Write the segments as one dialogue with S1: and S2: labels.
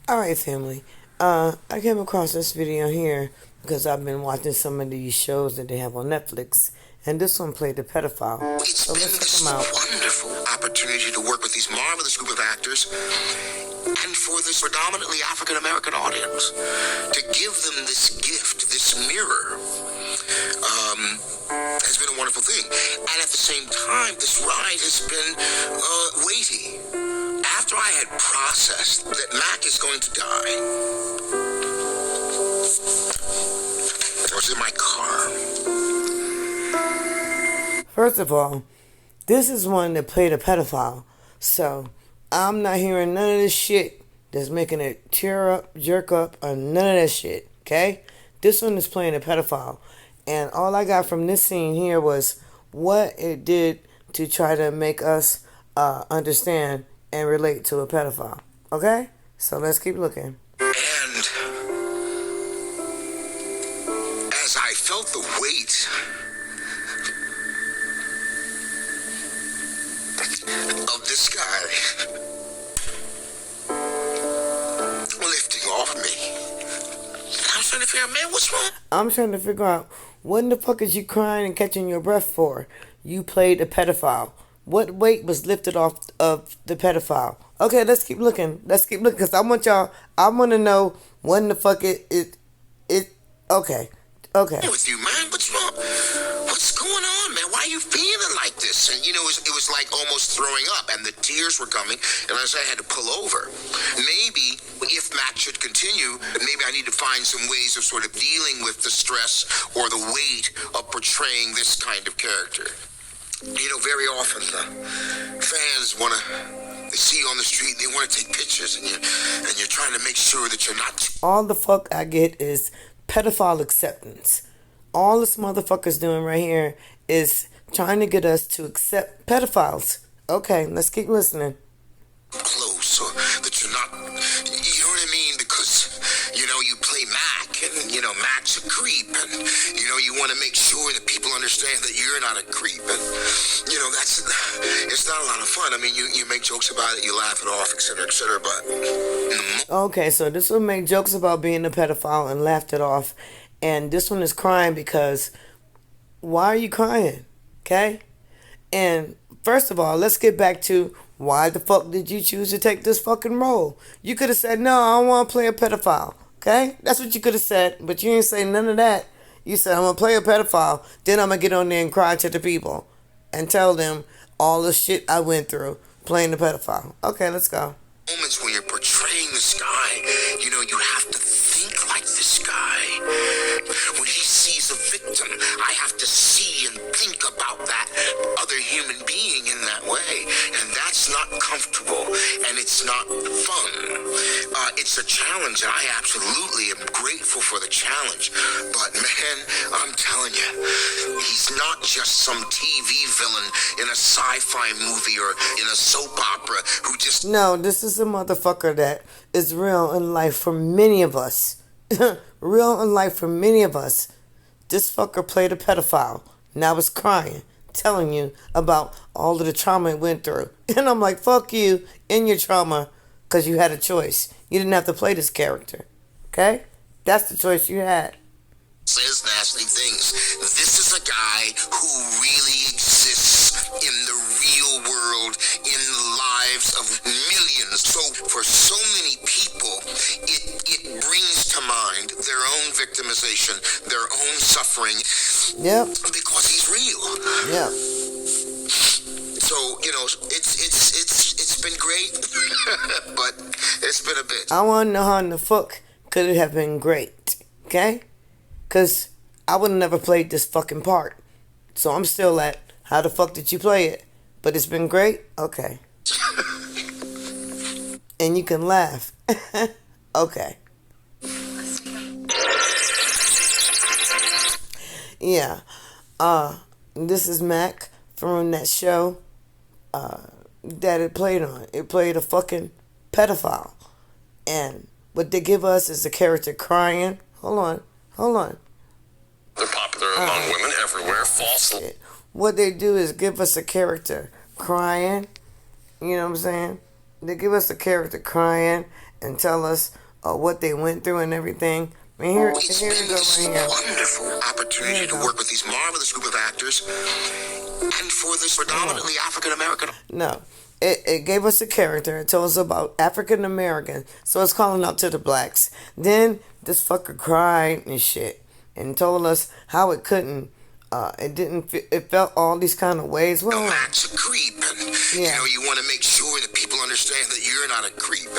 S1: Alright, family. I came across this video here because I've been watching some of these shows that they have on Netflix, and this one played the pedophile.
S2: It's
S1: So
S2: been
S1: let's check
S2: this
S1: them out.
S2: wonderful opportunity to work with these marvelous group of actors and for this predominantly African American audience to give them this gift, this mirror, has been a wonderful thing. And at the same time, this ride has been weighty. After I had processed that Mac is going to die, I was in my car.
S1: First of all, this is one that played a pedophile. So I'm not hearing none of this shit that's making it tear up, jerk up, or none of that shit. Okay? This one is playing a pedophile. And all I got from this scene here was what it did to try to make us understand and relate to a pedophile. Okay? So let's keep looking.
S2: And as I felt the weight of this guy lifting off me, I was trying to figure out, man, what's wrong?
S1: I'm trying to figure out what in the fuck is you crying and catching your breath for? You played a pedophile. What weight was lifted off of the pedophile? Okay, let's keep looking. Let's keep looking, because I want to know when the fuck okay.
S2: With you, man, what's wrong? What's going on, man? Why are you feeling like this? And it was like almost throwing up, and the tears were coming, and I had to pull over. Maybe if Matt should continue, maybe I need to find some ways of sort of dealing with the stress or the weight of portraying this kind of character. Very often the fans they see you on the street, they want to take pictures, and you're trying to make sure that you're not.
S1: All the fuck I get is pedophile acceptance. All this motherfucker's doing right here is trying to get us to accept pedophiles. Okay, let's keep listening.
S2: Close, or that you're not, you know what I mean? Because, you play Mac, and, Mac's a creep, and, you want to make sure that people understand that you're not a creep, and, it's not a lot of fun. I mean, you make jokes about it, you laugh it off, etc., but...
S1: Okay, so this one made jokes about being a pedophile and laughed it off, and this one is crying because, why are you crying? Okay? And first of all, let's get back to why the fuck did you choose to take this fucking role? You could have said, no, I don't want to play a pedophile. Okay? That's what you could have said, but you didn't say none of that. You said, I'm going to play a pedophile, then I'm going to get on there and cry to the people and tell them all the shit I went through playing the pedophile. Okay, let's go.
S2: Moments when you're portraying this guy, you have to think like this guy. When he sees a victim, I have to see and think about that other human being in that way. And that's not comfortable, and it's not fun. It's a challenge, and I absolutely am grateful for the challenge. But, man, I'm telling you, he's not just some TV villain in a sci-fi movie or in a soap opera who just...
S1: No, this is a motherfucker that is real in life for many of us. Real in life for many of us. This fucker played a pedophile. Now it's crying, telling you about all of the trauma it went through. And I'm like, fuck you in your trauma, because you had a choice. You didn't have to play this character. Okay? That's the choice you had.
S2: Says nasty things. This is a guy who really exists in the real world, in the lives of millions. So for so many people, it brings to mind their own victimization, their own suffering.
S1: Yep.
S2: Because he's real.
S1: Yep.
S2: So, it's been great, but it's been a bit.
S1: I want to know how in the fuck could it have been great. Okay? Because I would have never played this fucking part. So I'm still at, how the fuck did you play it? But it's been great? Okay. And you can laugh. Okay. Yeah. This is Mac from that show that it played on. It played a fucking pedophile. And what they give us is a character crying. Hold on.
S2: They're popular among women everywhere. False.
S1: What they do is give us a character crying. You know what I'm saying? They give us a character crying and tell us what they went through and everything. And here
S2: It's
S1: we
S2: been
S1: go
S2: this
S1: right here.
S2: wonderful opportunity to work with these marvelous group of actors, and for this predominantly African American.
S1: No. It gave us a character. It told us about African American. So it's calling out to the blacks. Then this fucker cried and shit and told us how it couldn't. It felt all these kind of ways. Well,
S2: Matt's a creep, and you want to make sure that people understand that you're not a creep, and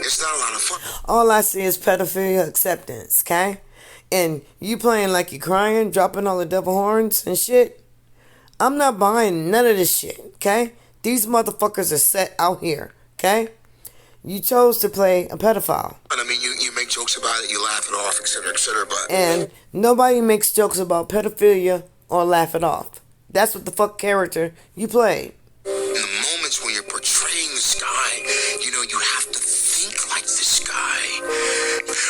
S2: it's not a lot of fun.
S1: All I see is pedophilia acceptance, okay? And you playing like you're crying, dropping all the devil horns and shit. I'm not buying none of this shit, okay? These motherfuckers are set out here, okay? You chose to play a pedophile.
S2: I mean, you make jokes about it, you laugh it off, etc., but...
S1: And nobody makes jokes about pedophilia or laugh it off. That's what the fuck character you played.
S2: In the moments when you're portraying this guy, you have to think like this guy.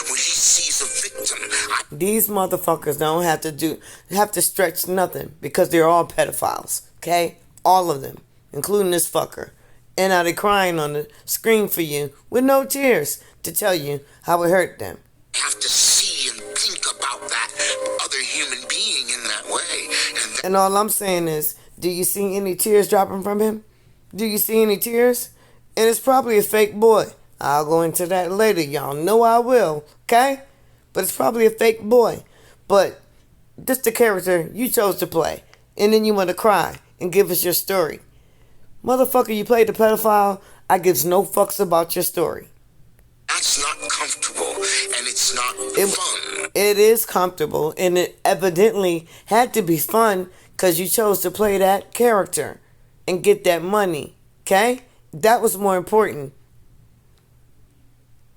S2: When he sees a victim...
S1: These motherfuckers don't have to stretch nothing because they're all pedophiles, okay? All of them, including this fucker. And now they're crying on the screen for you with no tears to tell you how it hurt them.
S2: Have to see and think about that other human being in that way.
S1: And all I'm saying is, do you see any tears dropping from him? Do you see any tears? And it's probably a fake boy. I'll go into that later. Y'all know I will, okay? But it's probably a fake boy. But this the character you chose to play. And then you want to cry and give us your story. Motherfucker, you played the pedophile. I gives no fucks about your story.
S2: That's not comfortable, and it's not fun.
S1: It is comfortable, and it evidently had to be fun because you chose to play that character and get that money, okay? That was more important.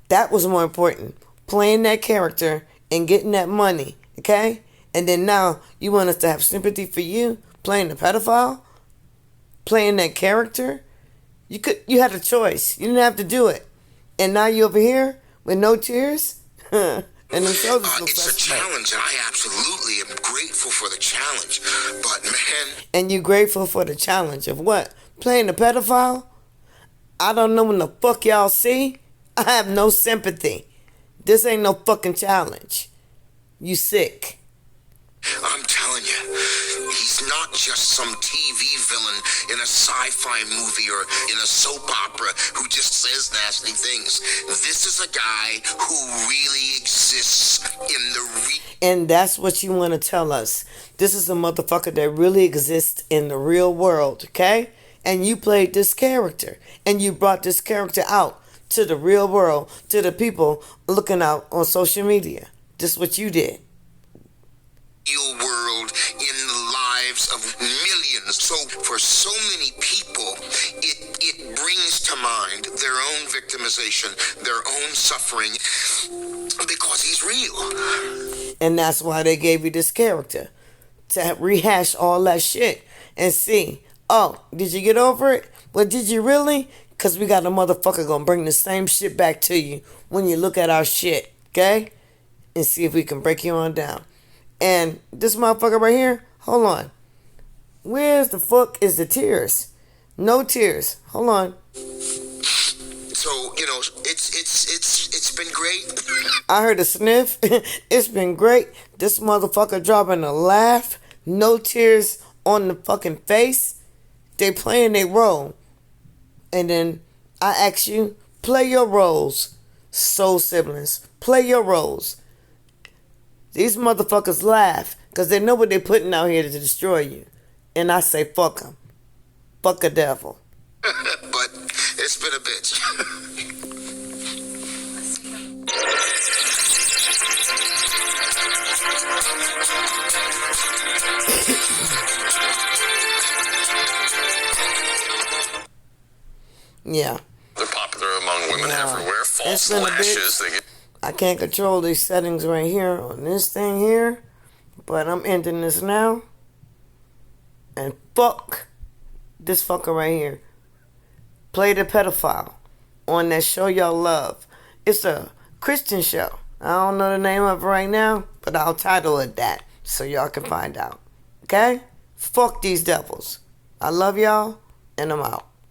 S1: That was more important. Playing that character and getting that money, okay? And then now you want us to have sympathy for you playing the pedophile? Playing that character? You had a choice. You didn't have to do it. And now you over here with no tears? And
S2: it's a challenge, and I absolutely am grateful for the challenge. But man...
S1: And you grateful for the challenge of what? Playing the pedophile? I don't know when the fuck y'all see. I have no sympathy. This ain't no fucking challenge. You sick.
S2: I'm telling you, he's not just some TV villain in a sci-fi movie or in a soap opera who just says nasty things. This is a guy who really exists in the
S1: And that's what you want to tell us. This is a motherfucker that really exists in the real world, okay? And you played this character. And you brought this character out to the real world, to the people looking out on social media. This is what you did.
S2: Real world in the lives of millions. So for so many people, it brings to mind their own victimization, their own suffering, because he's real.
S1: And that's why they gave you this character, to rehash all that shit and see, oh, did you get over it? Well, did you really? Because we got a motherfucker gonna bring the same shit back to you when you look at our shit, okay? And see if we can break you on down. And this motherfucker right here, hold on. Where's the fuck is the tears? No tears. Hold on.
S2: So, it's been great.
S1: I heard a sniff. It's been great. This motherfucker dropping a laugh. No tears on the fucking face. They playing their role. And then I ask you, play your roles. Soul siblings, play your roles. These motherfuckers laugh because they know what they're putting out here to destroy you. And I say, fuck them. Fuck a devil.
S2: But it's been a bitch.
S1: Yeah.
S2: They're popular among women everywhere. False lashes.
S1: I can't control these settings right here on this thing here. But I'm ending this now. And fuck this fucker right here. Play the pedophile on that show y'all love. It's a Christian show. I don't know the name of it right now, but I'll title it that so y'all can find out. Okay? Fuck these devils. I love y'all, and I'm out.